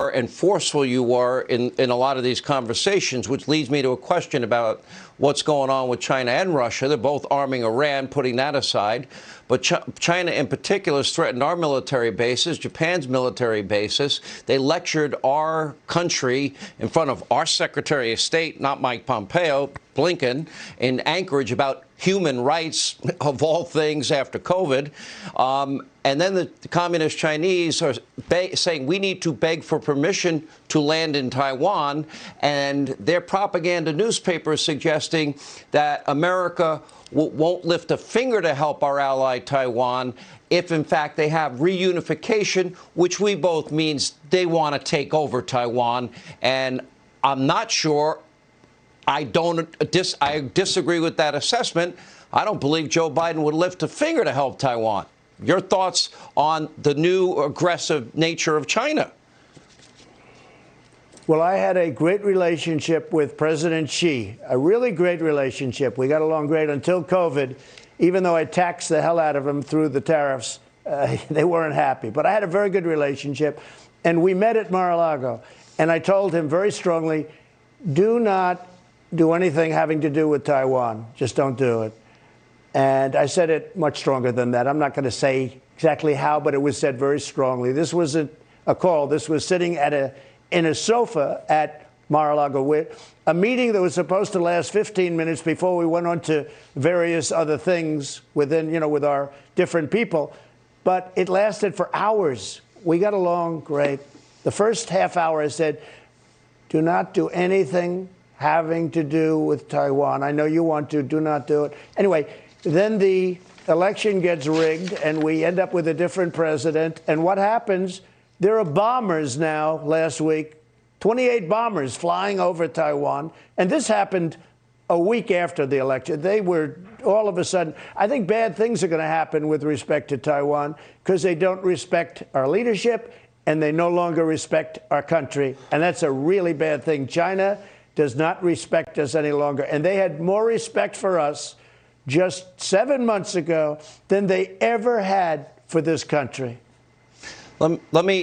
are and forceful you are in a lot of these conversations, which leads me to a question about what's going on with China and Russia. They're both arming Iran, putting that aside. But China in particular has threatened our military bases, Japan's military bases. They lectured our country in front of our Secretary of State, not Mike Pompeo, Blinken, in Anchorage about human rights, of all things, after COVID. And then the communist Chinese are saying we need to beg for permission to land in Taiwan. And their propaganda newspaper is suggesting that America won't lift a finger to help our ally Taiwan if, in fact, they have reunification, which we both means they want to take over Taiwan. And I'm not sure. I disagree with that assessment. I don't believe Joe Biden would lift a finger to help Taiwan. Your thoughts on the new aggressive nature of China? Well, I had a great relationship with President Xi, a really great relationship. We got along great until COVID. Even though I taxed the hell out of him through the tariffs, they weren't happy. But I had a very good relationship. And we met at Mar-a-Lago. And I told him very strongly, do not do anything having to do with Taiwan. Just don't do it. And I said it much stronger than that. I'm not going to say exactly how, but it was said very strongly. This wasn't a call. This was sitting in a sofa at Mar-a-Lago with a meeting that was supposed to last 15 minutes before we went on to various other things within, with our different people. But it lasted for hours. We got along great. The first half hour I said, do not do anything having to do with Taiwan. I know you want to. Do not do it. Anyway, then the election gets rigged, and we end up with a different president. And what happens? There are bombers now last week, 28 bombers flying over Taiwan. And this happened a week after the election. They were all of a sudden, I think bad things are going to happen with respect to Taiwan because they don't respect our leadership and they no longer respect our country. And that's a really bad thing. China does not respect us any longer. And they had more respect for us just 7 months ago than they ever had for this country. Let me